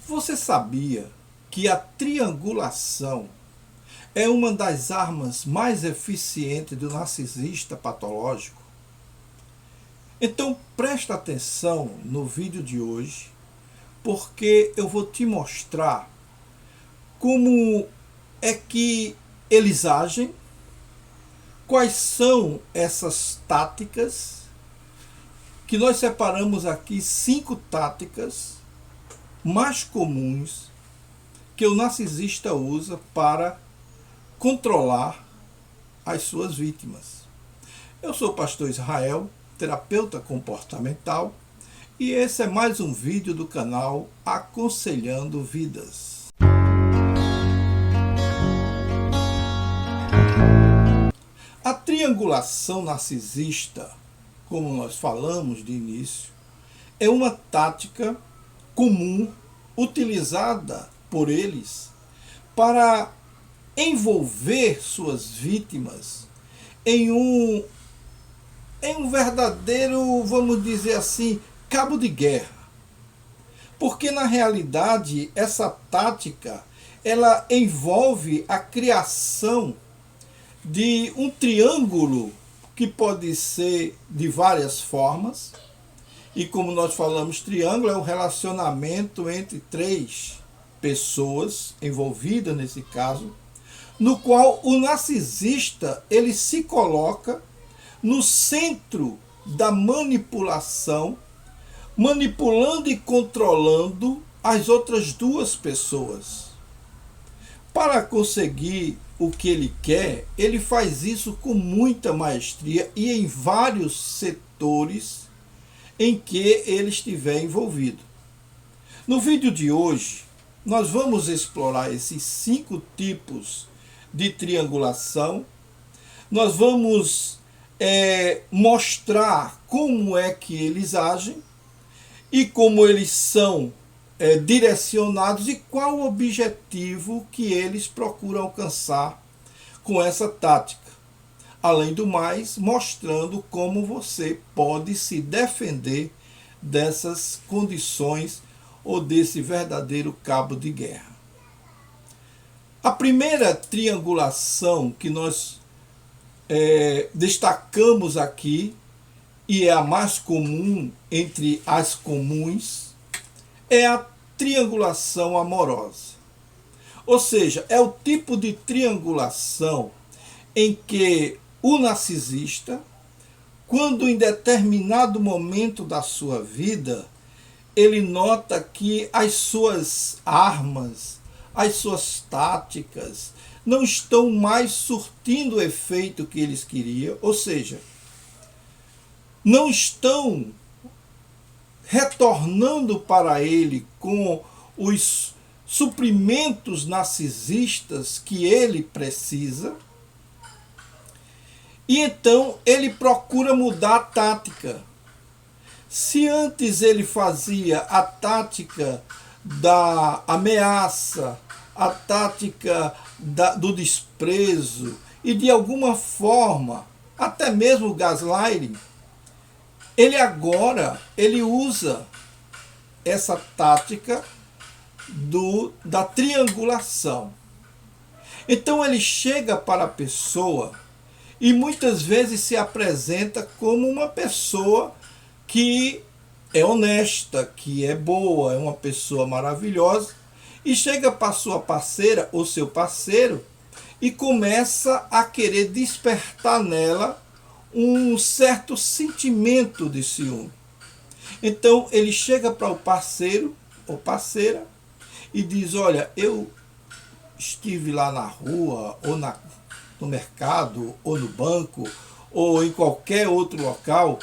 Você sabia que a triangulação é uma das armas mais eficientes do narcisista patológico? Então presta atenção no vídeo de hoje, porque eu vou te mostrar como é que eles agem, quais são essas táticas, que nós separamos aqui 5 táticas mais comuns que o narcisista usa para controlar as suas vítimas. Eu sou o pastor Israel, terapeuta comportamental, e esse é mais um vídeo do canal Aconselhando Vidas. A triangulação narcisista, como nós falamos de início, é uma tática comum utilizada por eles para envolver suas vítimas em um verdadeiro, vamos dizer assim, cabo de guerra. Porque na realidade essa tática ela envolve a criação de um triângulo que pode ser de várias formas. E como nós falamos, triângulo é um relacionamento entre 3 pessoas envolvidas nesse caso, no qual o narcisista ele se coloca no centro da manipulação, manipulando e controlando as outras 2 pessoas. Para conseguir o que ele quer, ele faz isso com muita maestria e em vários setores em que ele estiver envolvido. No vídeo de hoje, nós vamos explorar esses 5 tipos de triangulação. Nós vamos mostrar como é que eles agem e como eles são direcionados e qual o objetivo que eles procuram alcançar com essa tática. Além do mais, mostrando como você pode se defender dessas condições ou desse verdadeiro cabo de guerra. A primeira triangulação que nós destacamos aqui, e é a mais comum entre as comuns, é a triangulação amorosa. Ou seja, é o tipo de triangulação em que o narcisista, quando em determinado momento da sua vida, ele nota que as suas armas, as suas táticas, não estão mais surtindo o efeito que eles queriam, ou seja, não estão retornando para ele com os suprimentos narcisistas que ele precisa. E então ele procura mudar a tática. Se antes ele fazia a tática da ameaça, a tática do desprezo e de alguma forma, até mesmo o gaslighting, ele usa essa tática da triangulação. Então ele chega para a pessoa e muitas vezes se apresenta como uma pessoa que é honesta, que é boa, é uma pessoa maravilhosa, e chega para sua parceira ou seu parceiro e começa a querer despertar nela um certo sentimento de ciúme. Então ele chega para o parceiro ou parceira e diz: olha, eu estive lá na rua ou no mercado, ou no banco, ou em qualquer outro local,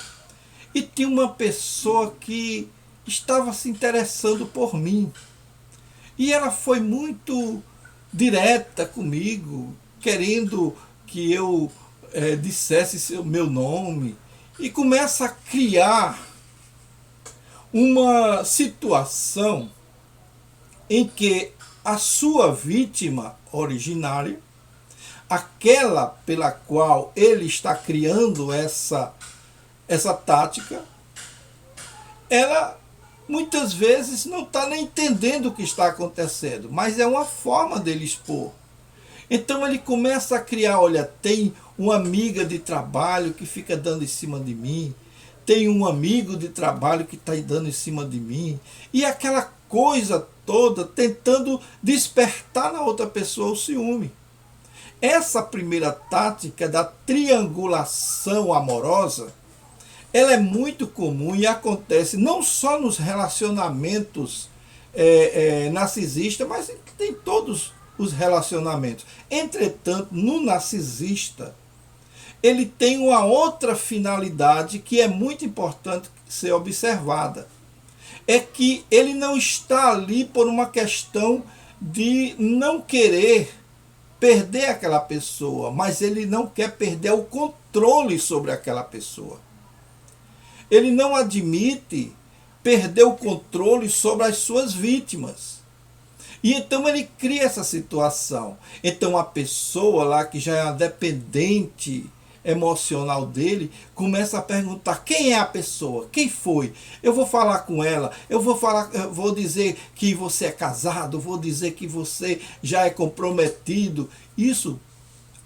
e tinha uma pessoa que estava se interessando por mim. E ela foi muito direta comigo, querendo que eu dissesse o meu nome, e começa a criar uma situação em que a sua vítima originária, aquela pela qual ele está criando essa tática, ela muitas vezes não está nem entendendo o que está acontecendo, mas é uma forma dele expor. Então ele começa a criar, olha, tem uma amiga de trabalho que fica dando em cima de mim, tem um amigo de trabalho que está dando em cima de mim, e aquela coisa toda tentando despertar na outra pessoa o ciúme. Essa primeira tática da triangulação amorosa, ela é muito comum e acontece não só nos relacionamentos narcisistas, mas em todos os relacionamentos. Entretanto, no narcisista, ele tem uma outra finalidade que é muito importante ser observada. É que ele não está ali por uma questão de não querer perder aquela pessoa, mas ele não quer perder o controle sobre aquela pessoa. Ele não admite perder o controle sobre as suas vítimas. E então ele cria essa situação. Então a pessoa lá que já é a dependente emocional dele começa a perguntar: quem é a pessoa? Quem foi? Eu vou falar com ela, eu vou dizer que você é casado, vou dizer que você já é comprometido. Isso,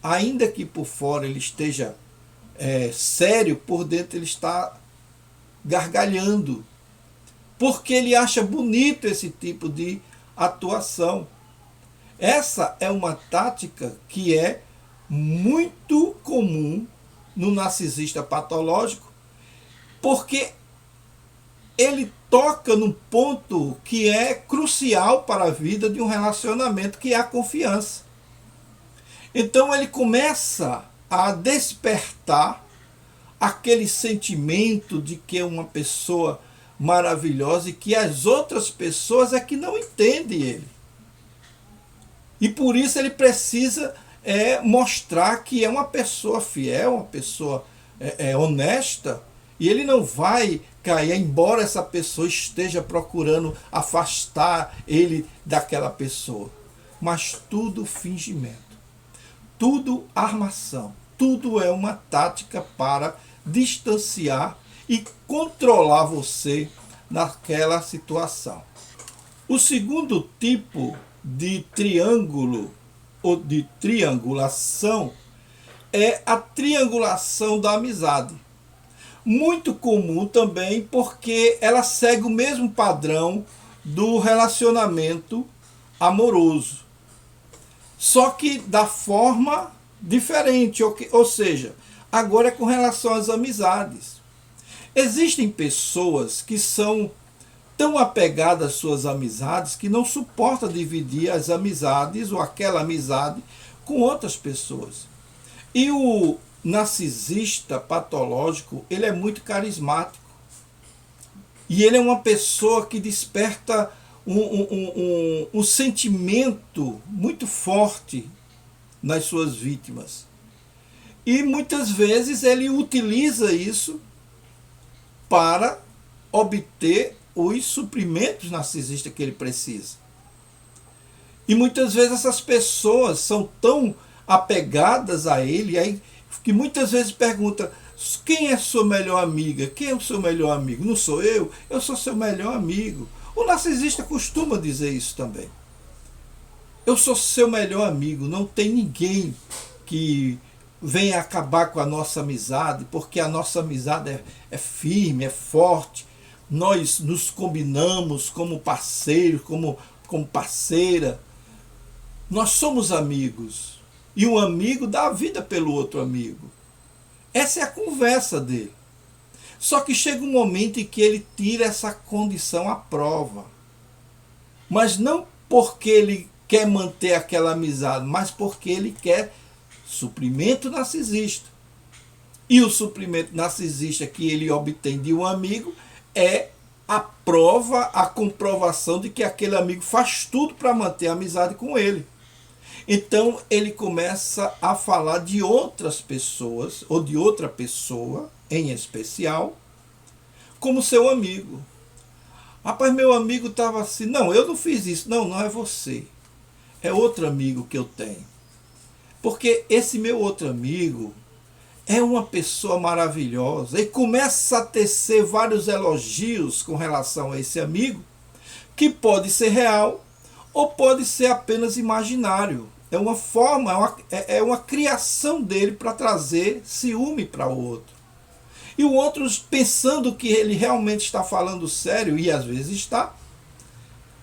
ainda que por fora ele esteja sério, por dentro ele está gargalhando, porque ele acha bonito esse tipo de atuação. Essa é uma tática que é muito comum no narcisista patológico, porque ele toca num ponto que é crucial para a vida de um relacionamento, que é a confiança. Então ele começa a despertar aquele sentimento de que é uma pessoa maravilhosa e que as outras pessoas é que não entendem ele. E por isso ele precisa mostrar que é uma pessoa fiel, uma pessoa honesta, e ele não vai cair, embora essa pessoa esteja procurando afastar ele daquela pessoa. Mas tudo fingimento, tudo armação, tudo é uma tática para distanciar e controlar você naquela situação. O segundo tipo de triângulo ou de triangulação é a triangulação da amizade. Muito comum também, porque ela segue o mesmo padrão do relacionamento amoroso, só que da forma diferente, ou seja, agora é com relação às amizades. Existem pessoas que são tão apegadas às suas amizades que não suportam dividir as amizades ou aquela amizade com outras pessoas. E o narcisista patológico, ele é muito carismático. E ele é uma pessoa que desperta um sentimento muito forte nas suas vítimas. E muitas vezes ele utiliza isso para obter os suprimentos narcisistas que ele precisa. E muitas vezes essas pessoas são tão apegadas a ele, aí, que muitas vezes pergunta: quem é sua melhor amiga? Quem é o seu melhor amigo? Não sou eu sou seu melhor amigo. O narcisista costuma dizer isso também. Eu sou seu melhor amigo, não tem ninguém que venha acabar com a nossa amizade, porque a nossa amizade é firme, é forte. Nós nos combinamos como parceiro, como parceira. Nós somos amigos. E um amigo dá a vida pelo outro amigo. Essa é a conversa dele. Só que chega um momento em que ele tira essa condição à prova. Mas não porque ele quer manter aquela amizade, mas porque ele quer suprimento narcisista. E o suprimento narcisista que ele obtém de um amigo é a prova, a comprovação de que aquele amigo faz tudo para manter a amizade com ele. Então ele começa a falar de outras pessoas, ou de outra pessoa em especial, como seu amigo. Rapaz, meu amigo estava assim: não, eu não fiz isso. Não, não é você. É outro amigo que eu tenho. Porque esse meu outro amigo, é uma pessoa maravilhosa, e começa a tecer vários elogios com relação a esse amigo, que pode ser real ou pode ser apenas imaginário. É uma forma, é uma criação dele para trazer ciúme para o outro. E o outro, pensando que ele realmente está falando sério, e às vezes está,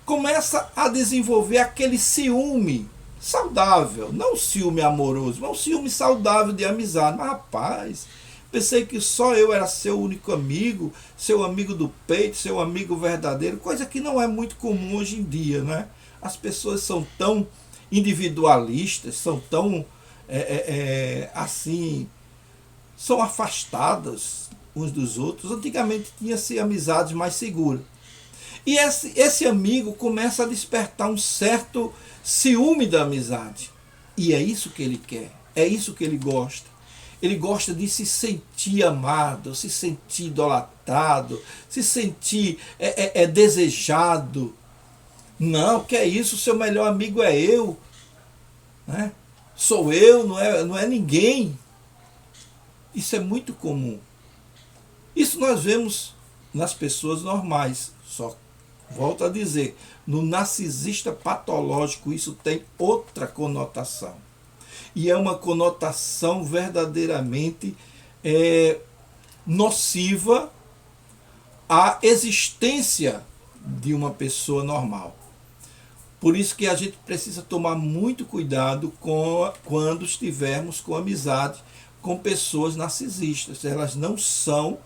começa a desenvolver aquele ciúme saudável, não ciúme amoroso, mas um ciúme saudável de amizade. Mas, rapaz, pensei que só eu era seu único amigo, seu amigo do peito, seu amigo verdadeiro, coisa que não é muito comum hoje em dia, né? As pessoas são tão individualistas, são tão assim, são afastadas uns dos outros. Antigamente tinha-se amizades mais seguras. E esse amigo começa a despertar um certo ciúme da amizade. E é isso que ele quer, é isso que ele gosta. Ele gosta de se sentir amado, se sentir idolatrado, se sentir desejado. Não, que é isso, seu melhor amigo é eu, né? Sou eu, não é ninguém. Isso é muito comum. Isso nós vemos nas pessoas normais. Só volto a dizer, no narcisista patológico isso tem outra conotação. E é uma conotação verdadeiramente nociva à existência de uma pessoa normal. Por isso que a gente precisa tomar muito cuidado quando estivermos com amizade com pessoas narcisistas. Elas não são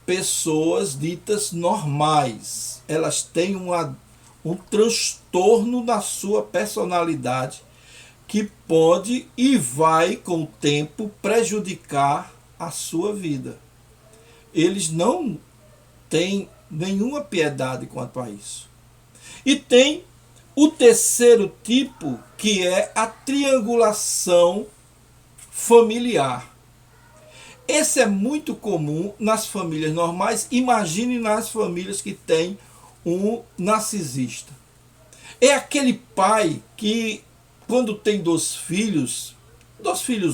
pessoas ditas normais. Elas têm um transtorno na sua personalidade que pode e vai, com o tempo, prejudicar a sua vida. Eles não têm nenhuma piedade quanto a isso. E tem o terceiro tipo, que é a triangulação familiar. Esse é muito comum nas famílias normais. Imagine nas famílias que tem um narcisista. É aquele pai que, quando tem dois filhos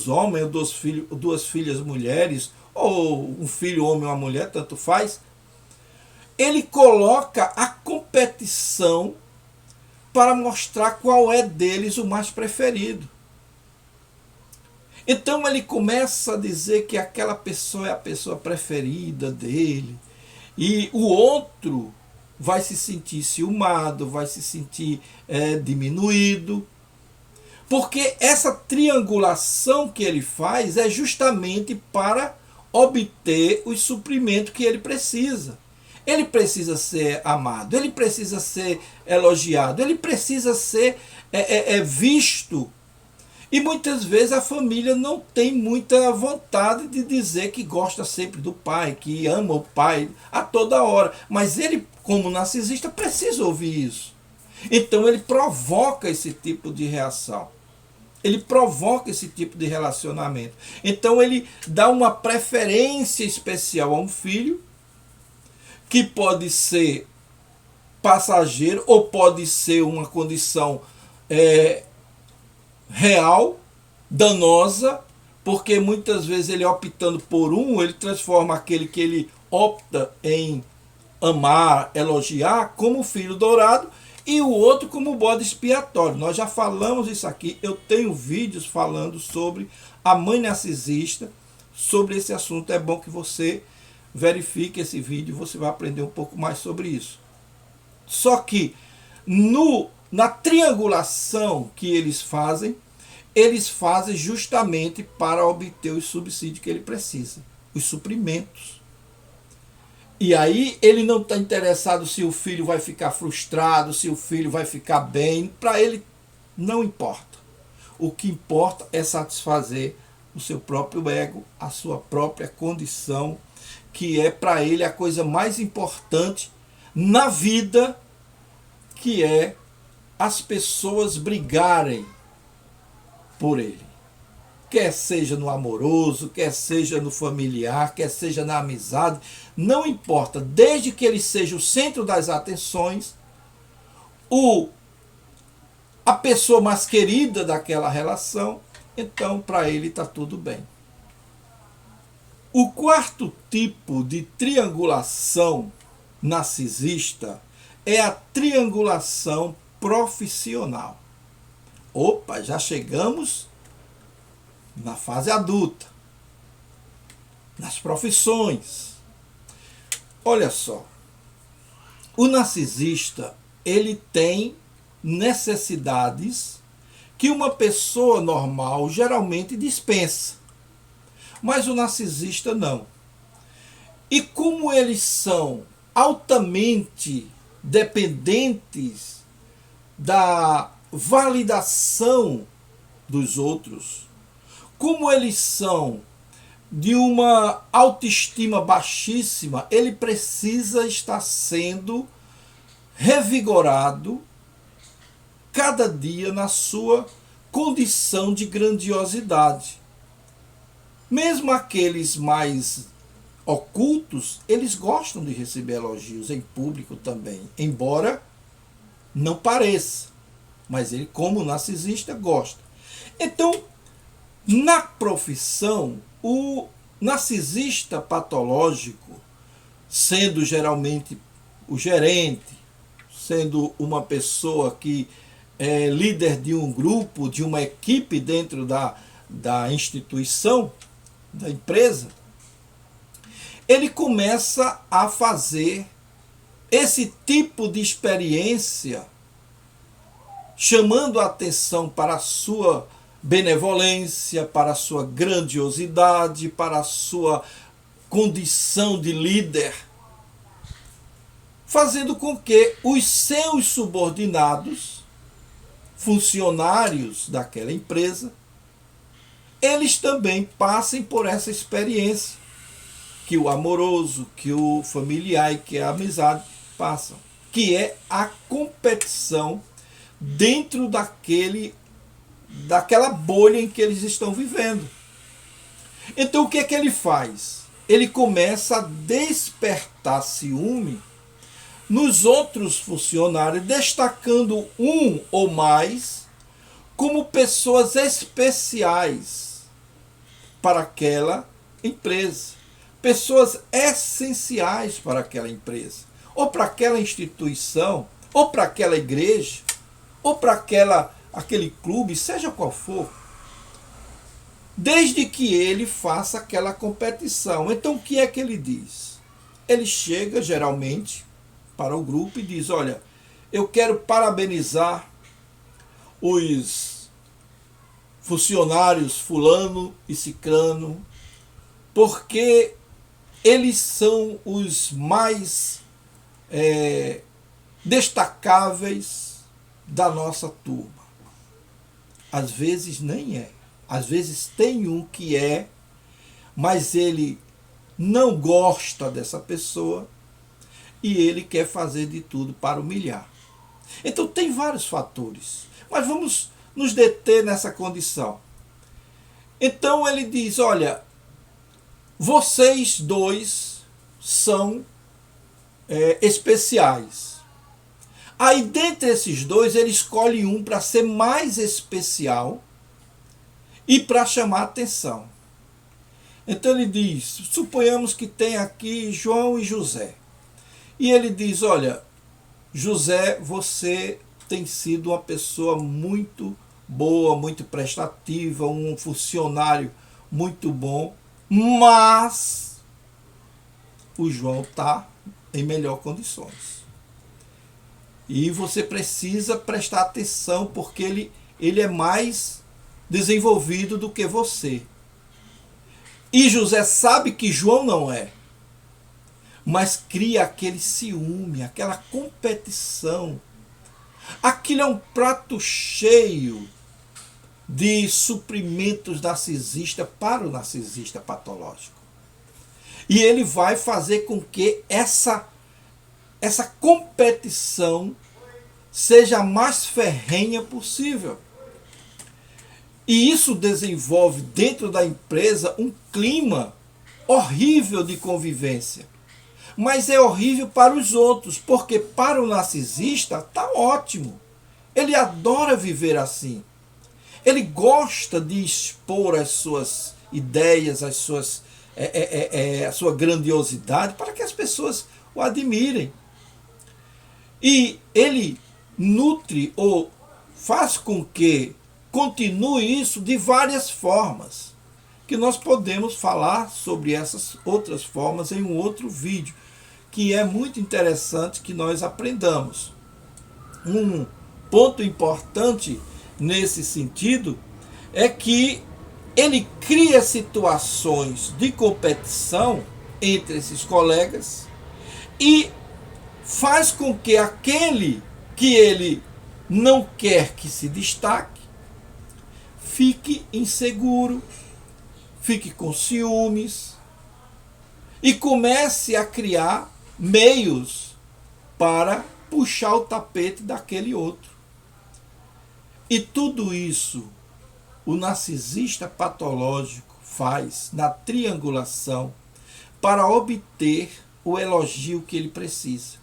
homens, ou duas filhas mulheres, ou um filho homem ou uma mulher, tanto faz, ele coloca a competição para mostrar qual é deles o mais preferido. Então ele começa a dizer que aquela pessoa é a pessoa preferida dele, e o outro vai se sentir ciumado, vai se sentir diminuído, porque essa triangulação que ele faz é justamente para obter o suprimento que ele precisa. Ele precisa ser amado, ele precisa ser elogiado, ele precisa ser visto. E muitas vezes a família não tem muita vontade de dizer que gosta sempre do pai, que ama o pai a toda hora. Mas ele, como narcisista, precisa ouvir isso. Então ele provoca esse tipo de reação. Ele provoca esse tipo de relacionamento. Então ele dá uma preferência especial a um filho, que pode ser passageiro ou pode ser uma condição real, danosa, porque muitas vezes ele optando por um, ele transforma aquele que ele opta em amar, elogiar, como filho dourado, e o outro como bode expiatório. Nós já falamos isso aqui, eu tenho vídeos falando sobre a mãe narcisista, sobre esse assunto. É bom que você verifique esse vídeo, você vai aprender um pouco mais sobre isso. Só que na triangulação que eles fazem justamente para obter os subsídios que ele precisa, os suprimentos. E aí ele não está interessado se o filho vai ficar frustrado, se o filho vai ficar bem, para ele não importa. O que importa é satisfazer o seu próprio ego, a sua própria condição, que é para ele a coisa mais importante na vida, que é as pessoas brigarem por ele. Quer seja no amoroso, quer seja no familiar, quer seja na amizade, não importa, desde que ele seja o centro das atenções, a pessoa mais querida daquela relação, então para ele está tudo bem. O quarto tipo de triangulação narcisista é a triangulação profissional. Opa, já chegamos na fase adulta, nas profissões. Olha só, o narcisista, ele tem necessidades que uma pessoa normal geralmente dispensa, mas o narcisista não. E como eles são altamente dependentes da validação dos outros, como eles são de uma autoestima baixíssima, ele precisa estar sendo revigorado cada dia na sua condição de grandiosidade. Mesmo aqueles mais ocultos, eles gostam de receber elogios em público também, embora não pareça, mas ele, como narcisista, gosta. Então, na profissão, o narcisista patológico, sendo geralmente o gerente, sendo uma pessoa que é líder de um grupo, de uma equipe dentro da instituição, da empresa, ele começa a fazer esse tipo de experiência, chamando a atenção para a sua benevolência, para a sua grandiosidade, para a sua condição de líder, fazendo com que os seus subordinados, funcionários daquela empresa, eles também passem por essa experiência que o amoroso, que o familiar e que a amizade passam, que é a competição dentro daquela bolha em que eles estão vivendo. Então o que é que ele faz? Ele começa a despertar ciúme nos outros funcionários, destacando um ou mais como pessoas especiais para aquela empresa, pessoas essenciais para aquela empresa, ou para aquela instituição, ou para aquela igreja, ou para aquele clube, seja qual for, desde que ele faça aquela competição. Então o que é que ele diz? Ele chega geralmente para o grupo e diz: olha, eu quero parabenizar os funcionários fulano e cicrano, porque eles são os mais destacáveis da nossa turma. Às vezes nem é. Às vezes tem um que é, mas ele não gosta dessa pessoa e ele quer fazer de tudo para humilhar. Então tem vários fatores, mas vamos nos deter nessa condição. Então ele diz: olha, vocês dois são especiais. Aí dentre esses dois ele escolhe um para ser mais especial e para chamar a atenção. Então ele diz, suponhamos que tem aqui João e José. E ele diz: olha, José, você tem sido uma pessoa muito boa, muito prestativa, um funcionário muito bom, mas o João está em melhor condições. E você precisa prestar atenção porque ele é mais desenvolvido do que você. E José sabe que João não é, mas cria aquele ciúme, aquela competição. Aquilo é um prato cheio de suprimentos narcisistas para o narcisista patológico. E ele vai fazer com que essa competição seja a mais ferrenha possível. E isso desenvolve dentro da empresa um clima horrível de convivência. Mas é horrível para os outros, porque para o narcisista está ótimo. Ele adora viver assim. Ele gosta de expor as suas ideias, as suas a sua grandiosidade, para que as pessoas o admirem. E ele nutre ou faz com que continue isso de várias formas, que nós podemos falar sobre essas outras formas em um outro vídeo, que é muito interessante que nós aprendamos. Um ponto importante nesse sentido é que ele cria situações de competição entre esses colegas e faz com que aquele que ele não quer que se destaque fique inseguro, fique com ciúmes e comece a criar meios para puxar o tapete daquele outro. E tudo isso o narcisista patológico faz na triangulação para obter o elogio que ele precisa.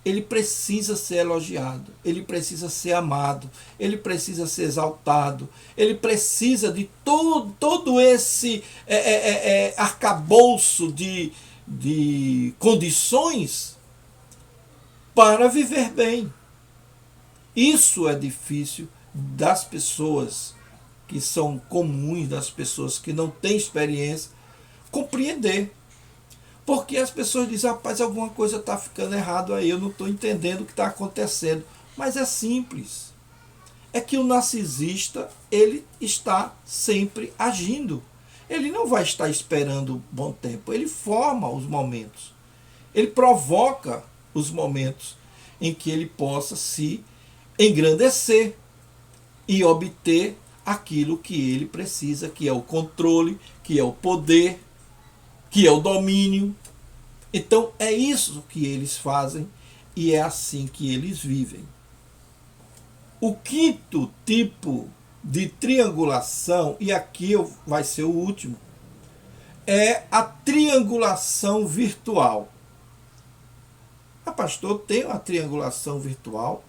Ele precisa ser elogiado, ele precisa ser amado, ele precisa ser exaltado, ele precisa de todo esse arcabouço de condições para viver bem. Isso é difícil das pessoas que são comuns, das pessoas que não têm experiência, compreender. Porque as pessoas dizem, rapaz, alguma coisa está ficando errado aí, eu não estou entendendo o que está acontecendo. Mas é simples. É que o narcisista, ele está sempre agindo. Ele não vai estar esperando um bom tempo. Ele forma os momentos. Ele provoca os momentos em que ele possa se engrandecer e obter aquilo que ele precisa, que é o controle, que é o poder, que é o domínio. Então é isso que eles fazem e é assim que eles vivem. O quinto tipo de triangulação, e aqui vai ser o último, é a triangulação virtual. Ah, pastor, tem uma triangulação virtual?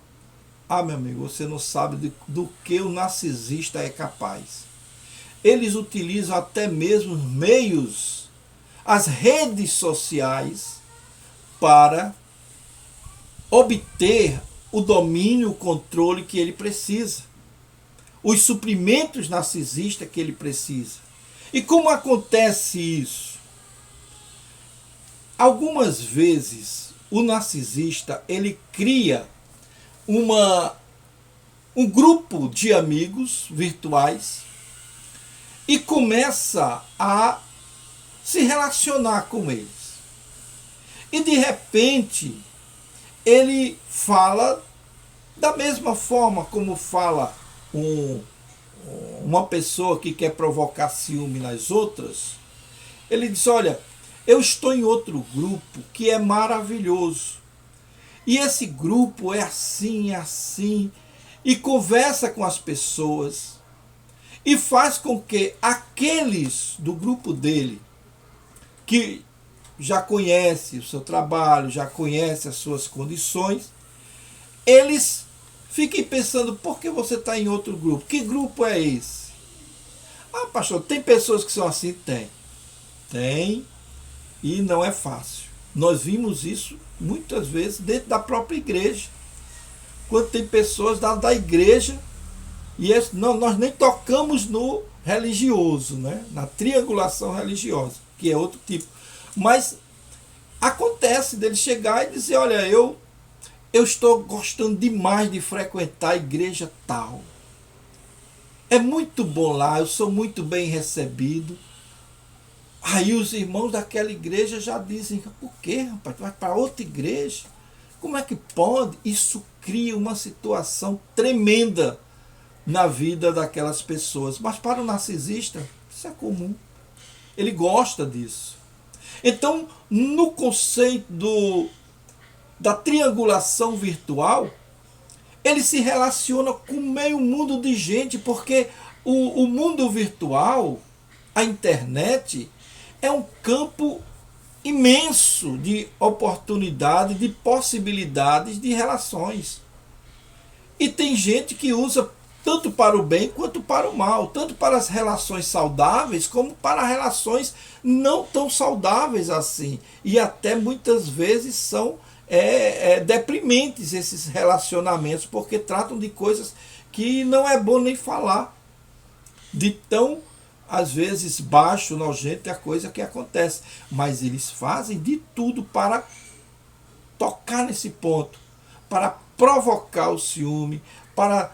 Ah, meu amigo, você não sabe do que o narcisista é capaz. Eles utilizam até mesmo meios, as redes sociais, para obter o domínio, o controle que ele precisa. Os suprimentos narcisistas que ele precisa. E como acontece isso? Algumas vezes o narcisista ele cria um grupo de amigos virtuais e começa a se relacionar com eles. E de repente ele fala da mesma forma como fala uma pessoa que quer provocar ciúme nas outras. Ele diz, olha, eu estou em outro grupo que é maravilhoso. E esse grupo é assim, e conversa com as pessoas e faz com que aqueles do grupo dele, que já conhece o seu trabalho, já conhece as suas condições, eles fiquem pensando, por que você está em outro grupo? Que grupo é esse? Ah, pastor, tem pessoas que são assim? Tem, e não é fácil. Nós vimos isso muitas vezes dentro da própria igreja. Quando tem pessoas da igreja, e nós nem tocamos no religioso, né? Na triangulação religiosa, que é outro tipo. Mas acontece dele chegar e dizer, olha, eu estou gostando demais de frequentar a igreja tal. É muito bom lá, eu sou muito bem recebido. Aí os irmãos daquela igreja já dizem, por quê, rapaz? Tu vai para outra igreja? Como é que pode? Isso cria uma situação tremenda na vida daquelas pessoas. Mas para o narcisista, isso é comum. Ele gosta disso. Então, no conceito da triangulação virtual, ele se relaciona com meio mundo de gente, porque o mundo virtual, a internet, é um campo imenso de oportunidades, de possibilidades de relações. E tem gente que usa tanto para o bem quanto para o mal, tanto para as relações saudáveis como para relações não tão saudáveis assim. E até muitas vezes são deprimentes esses relacionamentos, porque tratam de coisas que não é bom nem falar, de tão, às vezes, baixo, nojento é a coisa que acontece. Mas eles fazem de tudo para tocar nesse ponto, para provocar o ciúme, para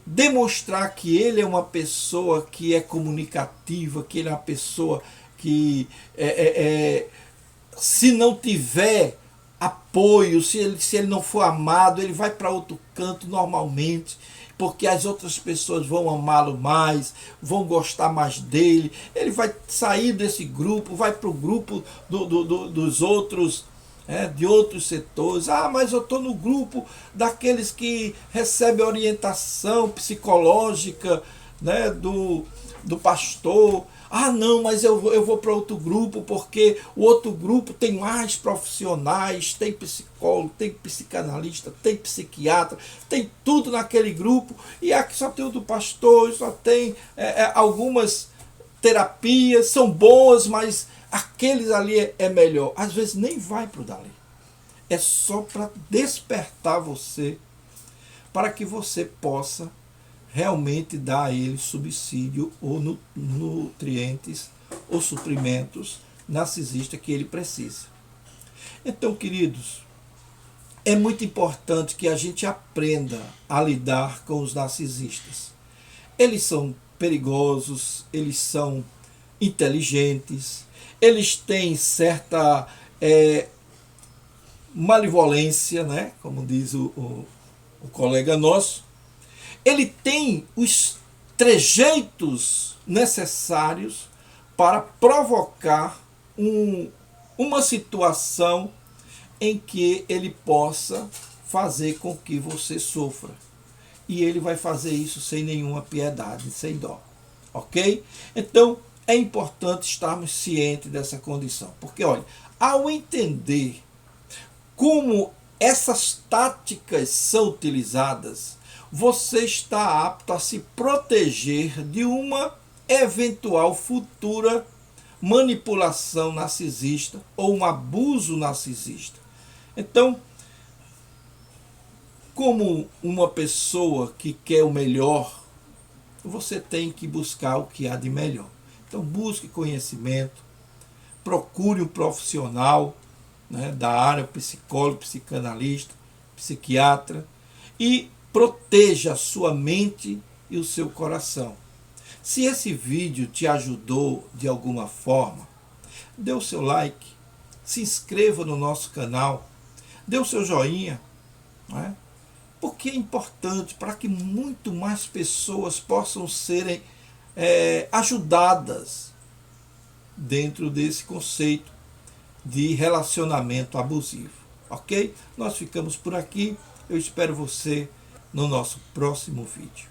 demonstrar que ele é uma pessoa que é comunicativa, que ele é uma pessoa que se não tiver apoio, se ele não for amado, ele vai para outro canto normalmente, porque as outras pessoas vão amá-lo mais, vão gostar mais dele, ele vai sair desse grupo, vai para o grupo dos outros, de outros setores. Ah, mas eu estou no grupo daqueles que recebem orientação psicológica, né, do pastor. Ah, não, mas eu vou para outro grupo, porque o outro grupo tem mais profissionais, tem psicólogo, tem psicanalista, tem psiquiatra, tem tudo naquele grupo, e aqui só tem o do pastor, só tem algumas terapias, são boas, mas aqueles ali é melhor. Às vezes nem vai para o dali. É só para despertar você, para que você possa realmente dar a ele subsídio ou nutrientes ou suprimentos narcisistas que ele precisa. Então, queridos, é muito importante que a gente aprenda a lidar com os narcisistas. Eles são perigosos, eles são inteligentes, eles têm certa malevolência, né? Como diz o colega nosso. Ele tem os trejeitos necessários para provocar uma situação em que ele possa fazer com que você sofra. E ele vai fazer isso sem nenhuma piedade, sem dó. Ok? Então, é importante estarmos cientes dessa condição. Porque, olha, ao entender como essas táticas são utilizadas, você está apto a se proteger de uma eventual futura manipulação narcisista ou um abuso narcisista. Então, como uma pessoa que quer o melhor, você tem que buscar o que há de melhor. Então, busque conhecimento, procure um profissional, né, da área, psicólogo, psicanalista, psiquiatra, e proteja a sua mente e o seu coração. Se esse vídeo te ajudou de alguma forma, dê o seu like, se inscreva no nosso canal, dê o seu joinha, né? Porque é importante para que muito mais pessoas possam serem ajudadas dentro desse conceito de relacionamento abusivo. Ok? Nós ficamos por aqui. Eu espero você no nosso próximo vídeo.